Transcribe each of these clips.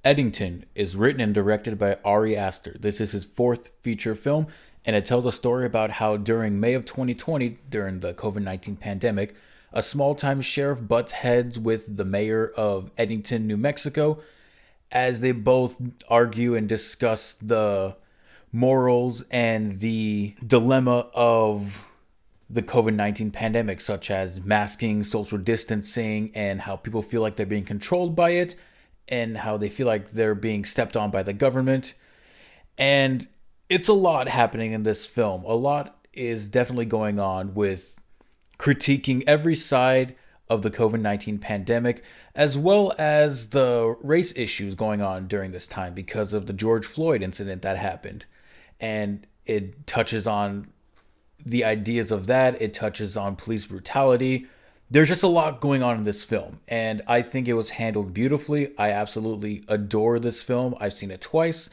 Eddington is written and directed by Ari Aster. This is his fourth feature film, and it tells a story about how during May of 2020, during the COVID-19 pandemic, a small time sheriff butts heads with the mayor of Eddington, New Mexico, as they both argue and discuss the morals and the dilemma of the COVID 19 pandemic, such as masking, social distancing, and how people feel like they're being controlled by it, and how they feel like they're being stepped on by the government. And it's a lot happening in this film. A lot is definitely going on with critiquing every side of the COVID 19 pandemic, as well as the race issues going on during this time because of the George Floyd incident that happened. And it touches on the ideas of that, it touches on police brutality. There's just a lot going on in this film, and I think it was handled beautifully. I absolutely adore this film. I've seen it twice.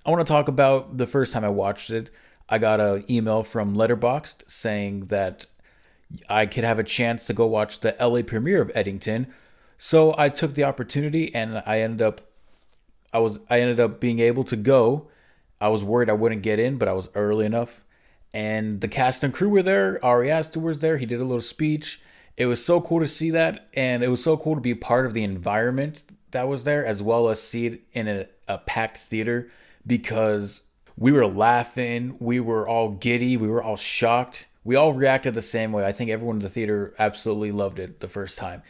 I want to talk about the first time I watched it. I got an email from Letterboxd saying that I could have a chance to go watch the LA premiere of Eddington. So I took the opportunity and I ended up being able to go. I was worried I wouldn't get in, but I was early enough. And the cast and crew were there. Ari Aster was there. He did a little speech. It was so cool to see that, and it was so cool to be part of the environment that was there, as well as see it in a packed theater, because we were laughing, we were all giddy, we were all shocked. We all reacted the same way. I think everyone in the theater absolutely loved it the first time.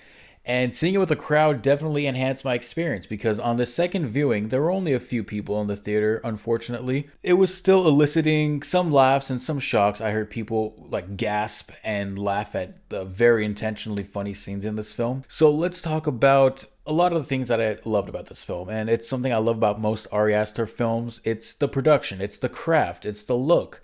And seeing it with a crowd definitely enhanced my experience, because on the second viewing, there were only a few people in the theater, unfortunately. It was still eliciting some laughs and some shocks. I heard people like gasp and laugh at the very intentionally funny scenes in this film. So let's talk about a lot of the things that I loved about this film. And it's something I love about most Ari Aster films. It's the production, it's the craft, it's the look.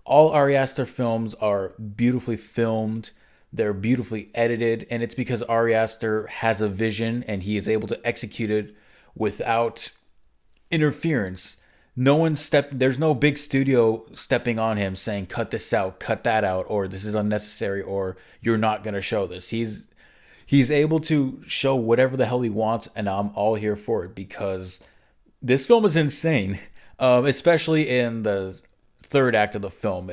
All Ari Aster films are beautifully filmed. They're beautifully edited, and it's because Ari Aster has a vision and he is able to execute it without interference. There's no big studio stepping on him saying, cut this out, cut that out, or this is unnecessary, or you're not going to show this. He's able to show whatever the hell he wants, and I'm all here for it, because this film is insane, especially in the third act of the film.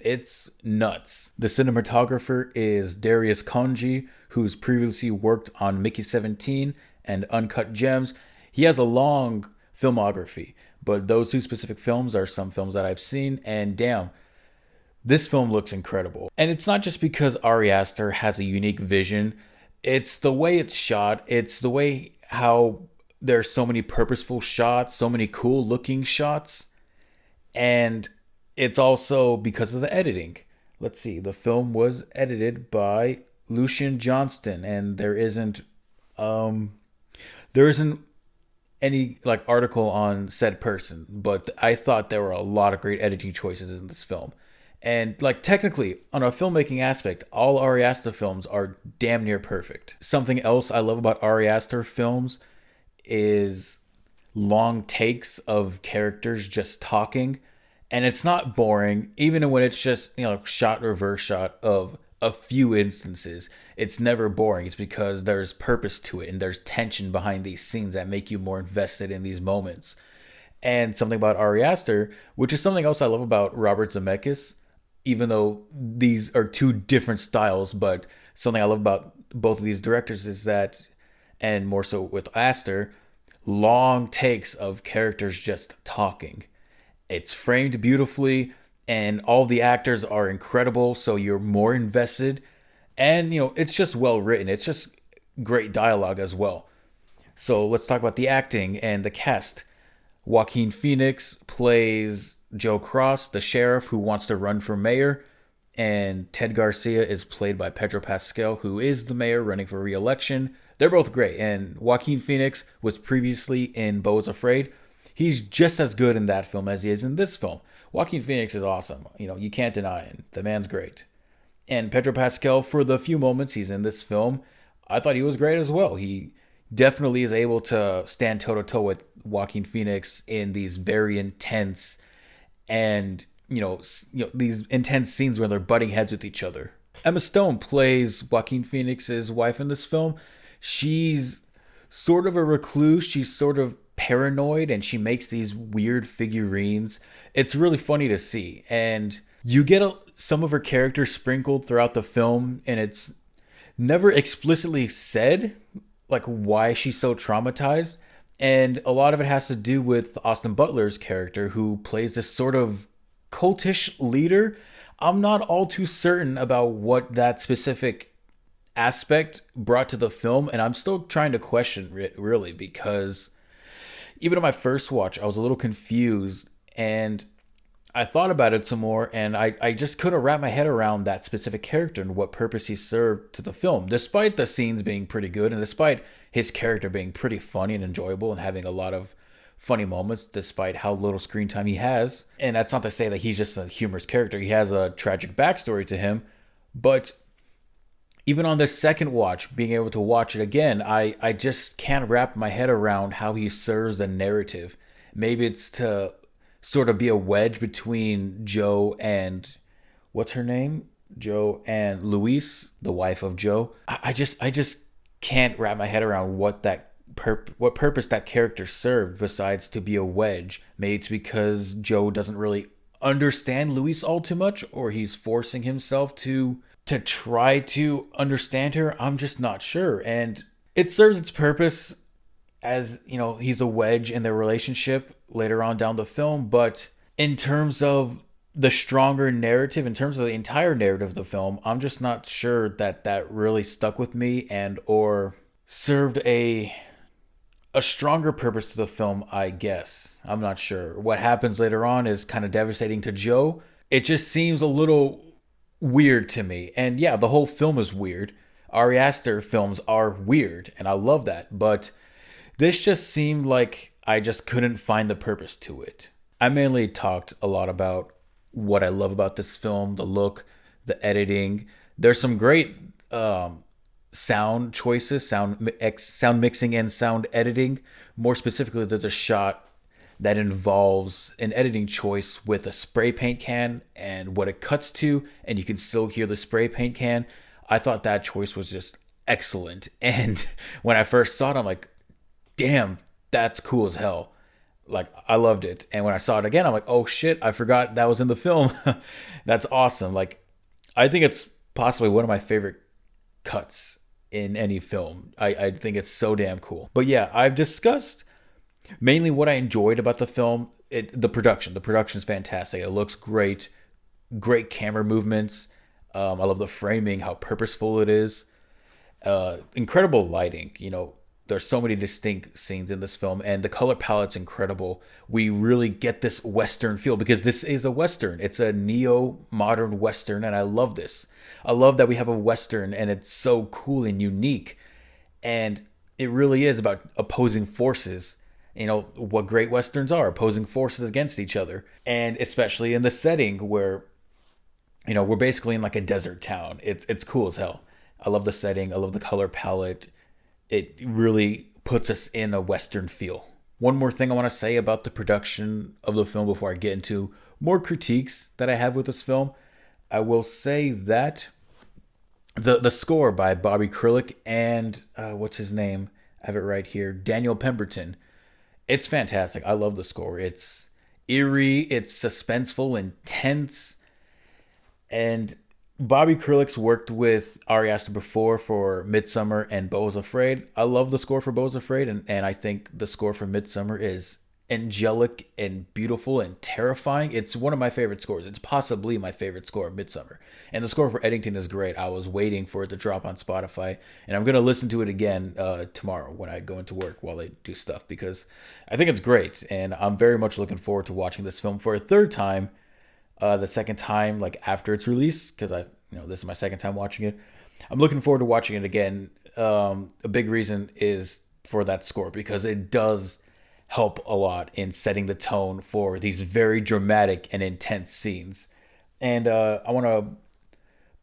It's nuts. The cinematographer is Darius Konji, who's previously worked on Mickey 17 and Uncut Gems. He has a long filmography, but those two specific films are some films that I've seen, and damn, this film looks incredible. And it's not just because Ari Aster has a unique vision. It's the way it's shot. It's the way how there's so many purposeful shots, so many cool looking shots, and it's also because of the editing. Let's see. The film was edited by Lucian Johnston, and there isn't any like article on said person, but I thought there were a lot of great editing choices in this film. And like technically, on a filmmaking aspect, all Ari Aster films are damn near perfect. Something else I love about Ari Aster films is long takes of characters just talking. And it's not boring, even when it's just, shot, reverse shot of a few instances. It's never boring. It's because there's purpose to it and there's tension behind these scenes that make you more invested in these moments. And something about Ari Aster, which is something else I love about Robert Zemeckis, even though these are two different styles, but something I love about both of these directors is that, and more so with Aster, long takes of characters just talking. It's framed beautifully, and all the actors are incredible, so you're more invested. And, it's just well written. It's just great dialogue as well. So let's talk about the acting and the cast. Joaquin Phoenix plays Joe Cross, the sheriff who wants to run for mayor. And Ted Garcia is played by Pedro Pascal, who is the mayor running for re-election. They're both great. And Joaquin Phoenix was previously in Beau is Afraid. He's just as good in that film as he is in this film. Joaquin Phoenix is awesome. You can't deny it. The man's great. And Pedro Pascal, for the few moments he's in this film, I thought he was great as well. He definitely is able to stand toe-to-toe with Joaquin Phoenix in these very intense and, these intense scenes where they're butting heads with each other. Emma Stone plays Joaquin Phoenix's wife in this film. She's sort of a recluse. She's sort of paranoid and she makes these weird figurines. It's really funny to see. And you get some of her characters sprinkled throughout the film, and it's never explicitly said like why she's so traumatized. And a lot of it has to do with Austin Butler's character, who plays this sort of cultish leader. I'm not all too certain about what that specific aspect brought to the film, and I'm still trying to question it really, because even on my first watch, I was a little confused, and I thought about it some more, and I just couldn't wrap my head around that specific character and what purpose he served to the film, despite the scenes being pretty good and despite his character being pretty funny and enjoyable and having a lot of funny moments despite how little screen time he has. And that's not to say that he's just a humorous character. He has a tragic backstory to him, but even on this second watch, being able to watch it again, I just can't wrap my head around how he serves the narrative. Maybe it's to sort of be a wedge between Joe and what's her name? Joe and Louise, the wife of Joe. I just can't wrap my head around what purpose that character served besides to be a wedge. Maybe it's because Joe doesn't really understand Louise all too much, or he's forcing himself to try to understand her. I'm just not sure. And it serves its purpose as, he's a wedge in their relationship later on down the film. But in terms of the stronger narrative, in terms of the entire narrative of the film, I'm just not sure that that really stuck with me and or served a stronger purpose to the film, I guess. I'm not sure. What happens later on is kind of devastating to Joe. It just seems a little weird to me. And yeah, the whole film is weird. Ari Aster films are weird, and I love that. But this just seemed like I just couldn't find the purpose to it. I mainly talked a lot about what I love about this film, the look, the editing. There's some great sound choices, sound mixing and sound editing. More specifically, there's a shot that involves an editing choice with a spray paint can and what it cuts to, and you can still hear the spray paint can. I thought that choice was just excellent. And when I first saw it, I'm like, damn, that's cool as hell. Like, I loved it. And when I saw it again, I'm like, oh shit, I forgot that was in the film. That's awesome. Like, I think it's possibly one of my favorite cuts in any film. I think it's so damn cool. But yeah, I've discussed mainly what I enjoyed about the film. The production. The production is fantastic. It looks great. Great camera movements. I love the framing, how purposeful it is. Incredible lighting. There's so many distinct scenes in this film, and the color palette's incredible. We really get this Western feel because this is a Western. It's a neo-modern Western, and I love this. I love that we have a Western, and it's so cool and unique. And it really is about opposing forces. What great Westerns are, opposing forces against each other. And especially in the setting where, we're basically in like a desert town. It's cool as hell. I love the setting. I love the color palette. It really puts us in a Western feel. One more thing I want to say about the production of the film before I get into more critiques that I have with this film. I will say that the score by Bobby Krulak and what's his name? I have it right here. Daniel Pemberton. It's fantastic. I love the score. It's eerie. It's suspenseful, intense. And Bobby Krulak's worked with Ari Aster before for Midsummer and Beau is Afraid. I love the score for Beau is Afraid, and I think the score for Midsummer is angelic and beautiful and terrifying. It's one of my favorite scores. It's possibly my favorite score of Midsummer. And the score for Eddington is great. I was waiting for it to drop on Spotify, and I'm going to listen to it again tomorrow when I go into work while I do stuff, because I think it's great, and I'm very much looking forward to watching this film for a third time. The second time, like after its release, because this is my second time watching it. I'm looking forward to watching it again. A big reason is for that score, because it does help a lot in setting the tone for these very dramatic and intense scenes. And I want to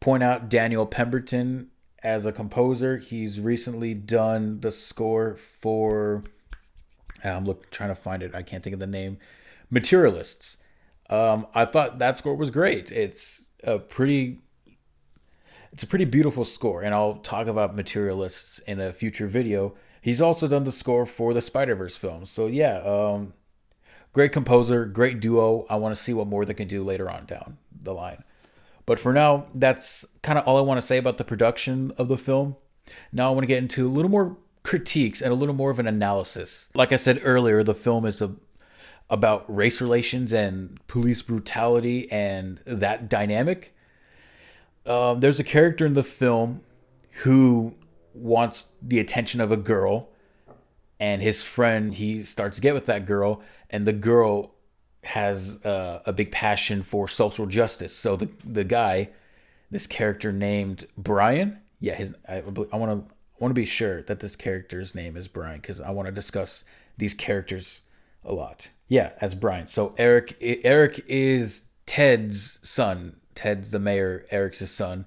point out Daniel Pemberton as a composer. He's recently done the score for, trying to find it, I can't think of the name, Materialists. I thought that score was great. It's a pretty beautiful score, and I'll talk about Materialists in a future video. He's also done the score for the Spider-Verse films. So yeah, great composer, great duo. I want to see what more they can do later on down the line. But for now, that's kind of all I want to say about the production of the film. Now I want to get into a little more critiques and a little more of an analysis. Like I said earlier, the film is about race relations and police brutality and that dynamic. There's a character in the film who wants the attention of a girl, and his friend, he starts to get with that girl, and the girl has a big passion for social justice. So the guy, this character named Brian, yeah, his I want to be sure that this character's name is Brian because I want to discuss these characters a lot. Yeah, as Brian. So Eric is Ted's son. Ted's the mayor. Eric's his son,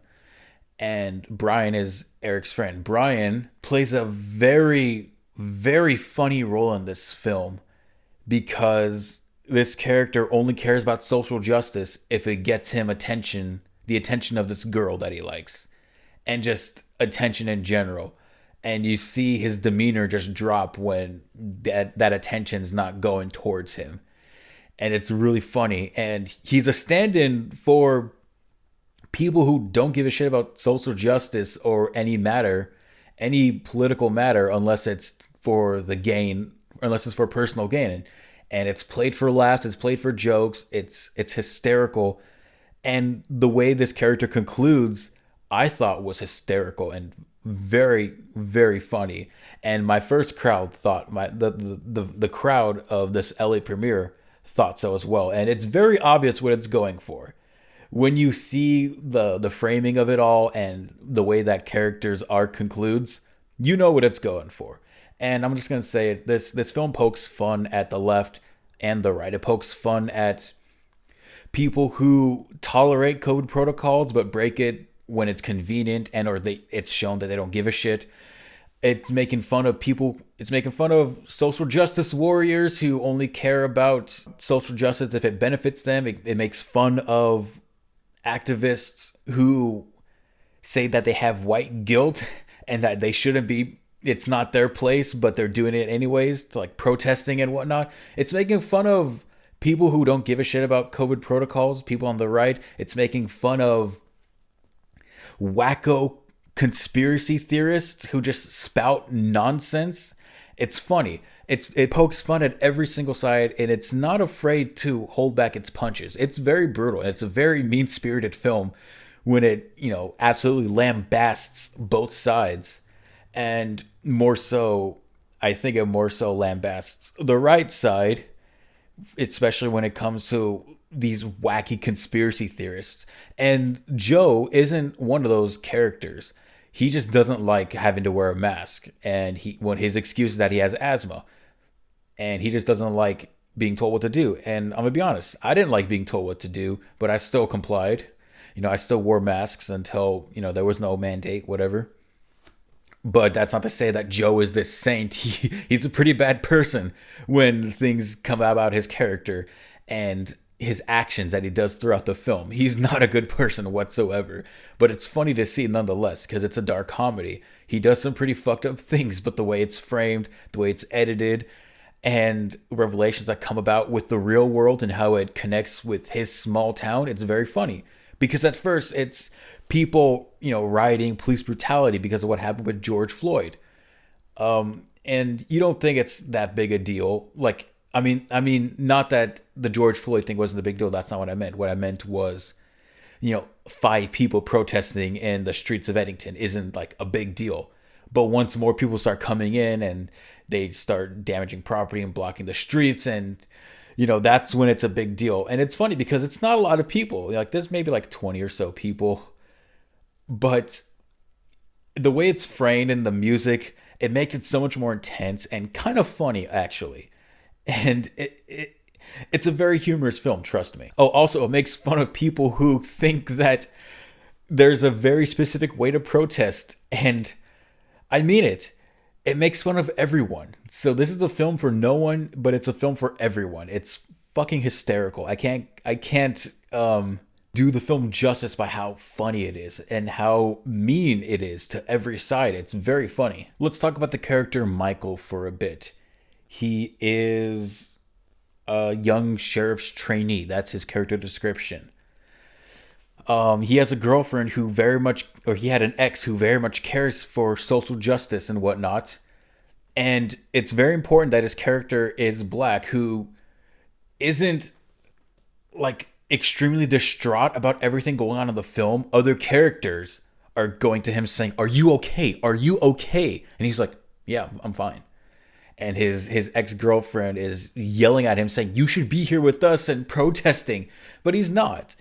and Brian is Eric's friend. Brian plays a very, very funny role in this film because this character only cares about social justice if it gets him attention, the attention of this girl that he likes, and just attention in general. And you see his demeanor just drop when that attention's not going towards him. And it's really funny. And he's a stand-in for people who don't give a shit about social justice or any political matter, unless it's for the gain, unless it's for personal gain. And it's played for laughs, it's played for jokes, it's hysterical. And the way this character concludes, I thought was hysterical and very, very funny. And my first crowd thought the crowd of this LA premiere thought so as well. And it's very obvious what it's going for. When you see the framing of it all and the way that character's arc concludes, you know what it's going for. And I'm just gonna say it, this film pokes fun at the left and the right. It pokes fun at people who tolerate COVID protocols but break it when it's convenient and it's shown that they don't give a shit. It's making fun of people. It's making fun of social justice warriors who only care about social justice if it benefits them. It makes fun of activists who say that they have white guilt and that they shouldn't be, it's not their place, but they're doing it anyways, to like protesting and whatnot. It's making fun of people who don't give a shit about COVID protocols, people on the right. It's making fun of wacko conspiracy theorists who just spout nonsense. It's funny. It pokes fun at every single side, and it's not afraid to hold back its punches. It's very brutal, and it's a very mean-spirited film when it, absolutely lambasts both sides. And more so, I think it more so lambasts the right side, especially when it comes to these wacky conspiracy theorists. And Joe isn't one of those characters. He just doesn't like having to wear a mask, and his excuse is that he has asthma, and he just doesn't like being told what to do. And I'm gonna be honest, I didn't like being told what to do, but I still complied. I still wore masks until there was no mandate, whatever. But that's not to say that Joe is this saint. He's a pretty bad person when things come about his character and his actions that he does throughout the film. He's not a good person whatsoever. But it's funny to see nonetheless because it's a dark comedy. He does some pretty fucked up things, but the way it's framed, the way it's edited, and revelations that come about with the real world and how it connects with his small town, it's very funny. Because at first it's people, rioting police brutality because of what happened with George Floyd. And you don't think it's that big a deal. Like, I mean, not that the George Floyd thing wasn't a big deal. That's not what I meant. What I meant was, 5 people protesting in the streets of Eddington isn't like a big deal. But once more people start coming in and they start damaging property and blocking the streets, and that's when it's a big deal. And it's funny because it's not a lot of people. Like, there's maybe like 20 or so people. But the way it's framed and the music, it makes it so much more intense and kind of funny, actually. And it's a very humorous film, trust me. Oh, also, it makes fun of people who think that there's a very specific way to protest. And I mean it. It makes fun of everyone. So this is a film for no one, but it's a film for everyone. It's fucking hysterical. I can't do the film justice by how funny it is and how mean it is to every side. It's very funny. Let's talk about the character Michael for a bit. He is a young sheriff's trainee. That's his character description. He has a girlfriend who very much, or he had an ex who very much cares for social justice and whatnot. And it's very important that his character is black, who isn't like extremely distraught about everything going on in the film. Other characters are going to him saying, "Are you okay? Are you okay?" And he's like, "Yeah, I'm fine." And his ex-girlfriend is yelling at him saying, "You should be here with us," and protesting, but he's not.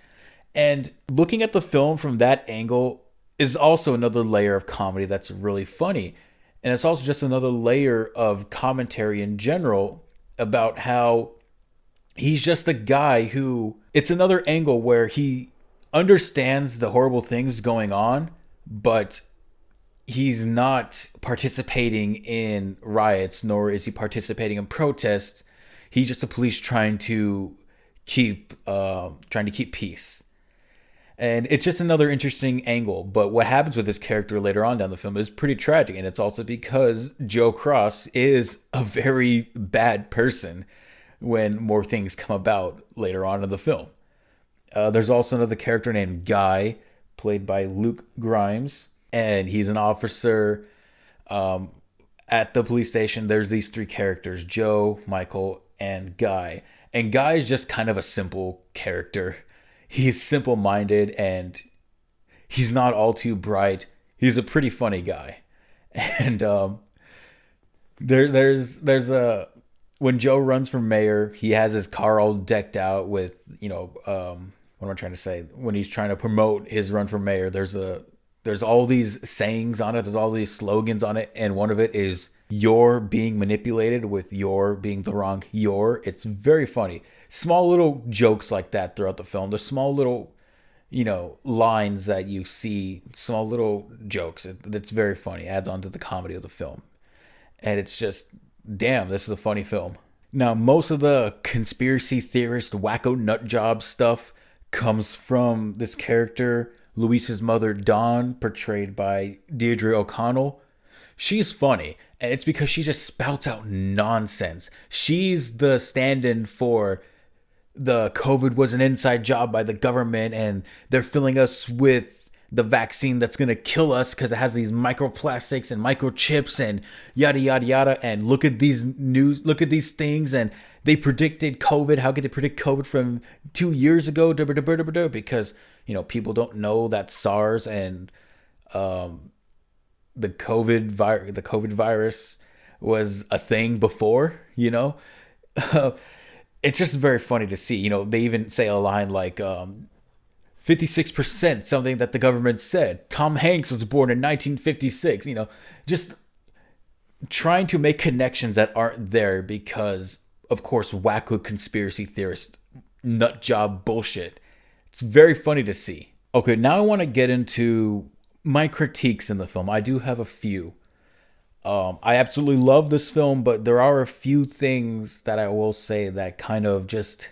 And looking at the film from that angle is also another layer of comedy that's really funny. And it's also just another layer of commentary in general about how he's just a guy who, it's another angle where he understands the horrible things going on, but he's not participating in riots, nor is he participating in protests. He's just a police trying to keep peace. And it's just another interesting angle. But what happens with this character later on down the film is pretty tragic. And it's also because Joe Cross is a very bad person when more things come about later on in the film. There's also another character named Guy, played by Luke Grimes. And he's an officer at the police station. There's these three characters: Joe, Michael, and Guy. And Guy is just kind of a simple character. He's simple minded and he's not all too bright. He's a pretty funny guy. And there's a when Joe runs for mayor, he has his car all decked out with, what am I trying to say? When he's trying to promote his run for mayor, there's all these sayings on it. There's all these slogans on it, and one of it is "You're being manipulated," with "your" being the wrong "your." It's very funny. Small little jokes like that throughout the film. The small little, lines that you see, small little jokes. It's very funny. It adds on to the comedy of the film, and it's just, damn, this is a funny film. Now, most of the conspiracy theorist wacko nut job stuff comes from this character, Luis's mother, Dawn, portrayed by Deirdre O'Connell. She's funny, and it's because she just spouts out nonsense. She's the stand-in for the COVID was an inside job by the government, and they're filling us with the vaccine that's going to kill us because it has these microplastics and microchips and yada yada yada. And look at these things, and they predicted COVID. How could they predict COVID from 2 years ago? Because people don't know that SARS and the COVID virus was a thing before. It's just very funny to see. They even say a line like 56%, something that the government said. Tom Hanks was born in 1956. Just trying to make connections that aren't there because, of course, wacko conspiracy theorist nut job bullshit. It's very funny to see. Okay, now I want to get into my critiques in the film. I do have a few. I absolutely love this film, but there are a few things that I will say that kind of just...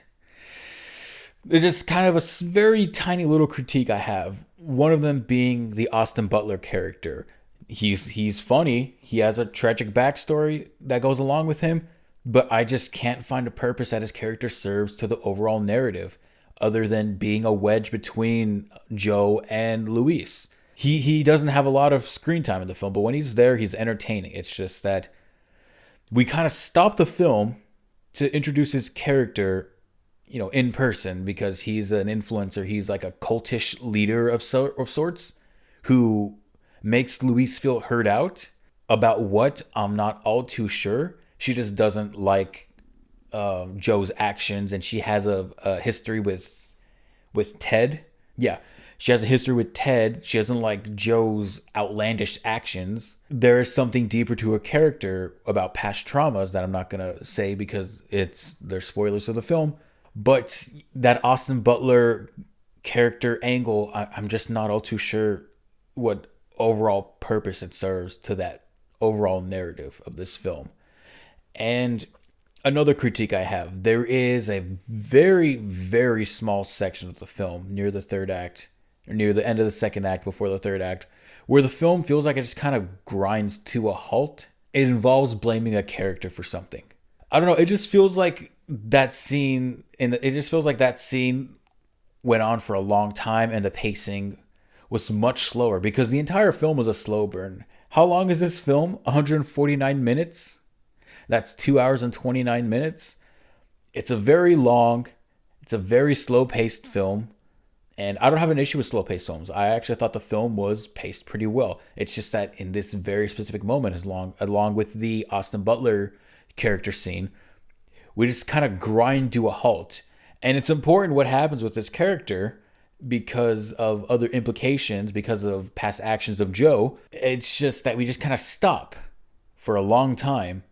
It's just kind of a very tiny little critique I have. One of them being the Austin Butler character. He's funny. He has a tragic backstory that goes along with him, but I just can't find a purpose that his character serves to the overall narrative, other than being a wedge between Joe and Luis. He doesn't have a lot of screen time in the film, but when he's there, he's entertaining. It's just that we kind of stop the film to introduce his character, in person, because he's an influencer. He's like a cultish leader of sorts who makes Luis feel heard out. About what, I'm not all too sure. She just doesn't like Joe's actions, and she has a history with Ted. Yeah. She has a history with Ted. She doesn't like Joe's outlandish actions. There is something deeper to her character about past traumas that I'm not going to say because they're spoilers of the film. But that Austin Butler character angle, I'm just not all too sure what overall purpose it serves to that overall narrative of this film. And Another critique I have, there is a very, very small section of the film near the third act, or near the end of the second act before the third act, where the film feels like it just kind of grinds to a halt. It involves blaming a character for something. I don't know, it just feels like that scene, and it just feels like that scene went on for a long time and the pacing was much slower because the entire film was a slow burn. How long is this film? 149 minutes? That's 2 hours and 29 minutes. It's a very long, it's a very slow paced film. And I don't have an issue with slow paced films. I actually thought the film was paced pretty well. It's just that in this very specific moment, along with the Austin Butler character scene, we just kind of grind to a halt. And it's important what happens with this character because of other implications, because of past actions of Joe. It's just that we just kind of stop for a long time.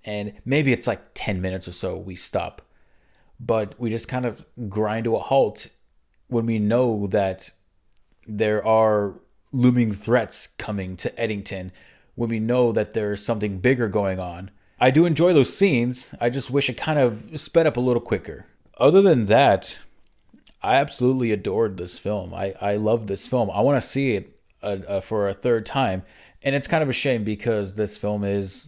And maybe it's like 10 minutes or so we stop. But we just kind of grind to a halt when we know that there are looming threats coming to Eddington, when we know that there's something bigger going on. I do enjoy those scenes. I just wish it kind of sped up a little quicker. Other than that, I absolutely adored this film. I love this film. I want to see it for a third time. And it's kind of a shame because this film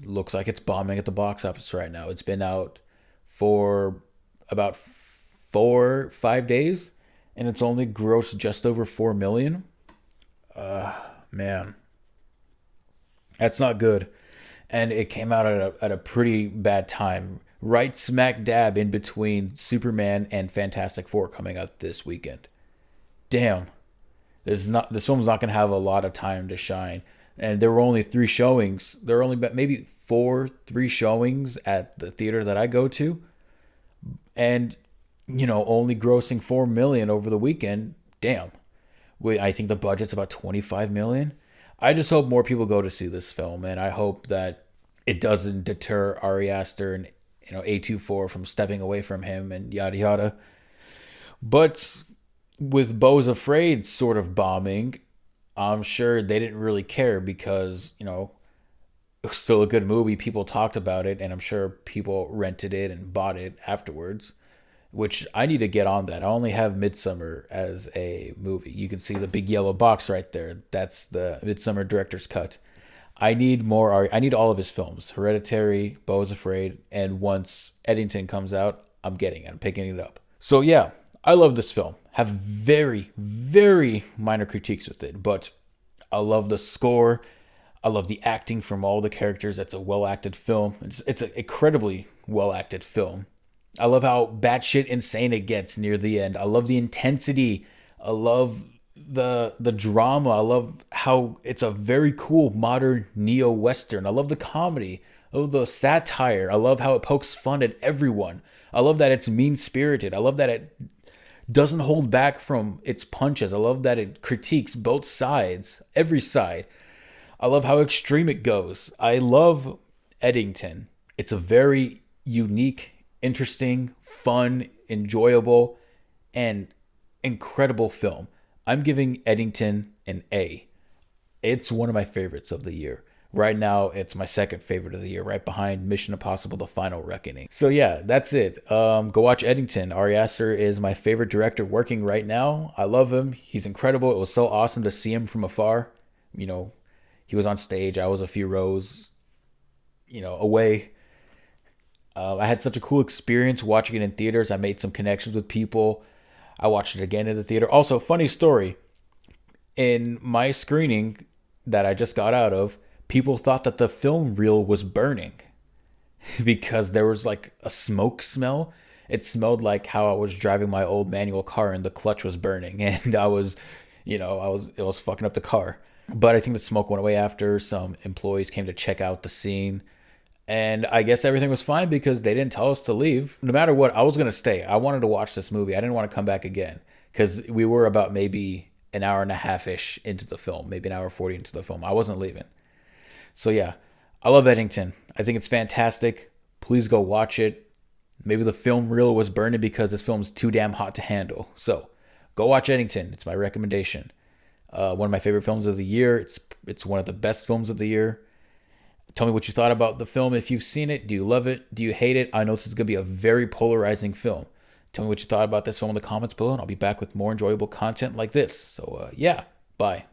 looks like it's bombing at the box office right now. It's been out for about 4 5 days, and it's only grossed just over 4 million. Man, that's not good. And it came out at a pretty bad time, right smack dab in between Superman and Fantastic Four coming out this weekend. Damn, this film's not gonna have a lot of time to shine. And there were only three showings. There were only maybe three showings at the theater that I go to, and only grossing 4 million over the weekend. Damn. Wait, I think the budget's about 25 million. I just hope more people go to see this film, and I hope that it doesn't deter Ari Aster and A24 from stepping away from him and yada yada. But with Beau's Afraid sort of bombing, I'm sure they didn't really care because it was still a good movie. People talked about it, and I'm sure people rented it and bought it afterwards. Which I need to get on that. I only have Midsummer as a movie. You can see the big yellow box right there. That's the Midsummer director's cut. I need more. I need all of his films: Hereditary, Beau's Afraid, and once Eddington comes out, I'm getting it. I'm picking it up. So yeah, I love this film. Have very, very minor critiques with it, but I love the score. I love the acting from all the characters. It's a well acted film. It's an incredibly well acted film. I love how batshit insane it gets near the end. I love the intensity. I love the drama. I love how it's a very cool modern neo western. I love the comedy. I love the satire. I love how it pokes fun at everyone. I love that it's mean spirited. I love that it doesn't hold back from its punches. I love that it critiques both sides, every side. I love how extreme it goes. I love Eddington. It's a very unique, interesting, fun, enjoyable, and incredible film. I'm giving Eddington an A. It's one of my favorites of the year. Right now, it's my second favorite of the year, right behind Mission Impossible: The Final Reckoning. So yeah, that's it. Go watch Eddington. Ari Aster is my favorite director working right now. I love him. He's incredible. It was so awesome to see him from afar. He was on stage. I was a few rows, away. I had such a cool experience watching it in theaters. I made some connections with people. I watched it again in the theater. Also, funny story. In my screening that I just got out of, people thought that the film reel was burning because there was like a smoke smell. It smelled like how I was driving my old manual car and the clutch was burning, and it was fucking up the car. But I think the smoke went away after some employees came to check out the scene. And I guess everything was fine because they didn't tell us to leave. No matter what, I was going to stay. I wanted to watch this movie. I didn't want to come back again because we were about maybe an hour and a half-ish into the film, maybe an hour 40 into the film. I wasn't leaving. So yeah, I love Eddington. I think it's fantastic. Please go watch it. Maybe the film reel was burning because this film's too damn hot to handle. So go watch Eddington. It's my recommendation. One of my favorite films of the year. It's one of the best films of the year. Tell me what you thought about the film. If you've seen it, do you love it? Do you hate it? I know this is going to be a very polarizing film. Tell me what you thought about this film in the comments below, and I'll be back with more enjoyable content like this. So, yeah, bye.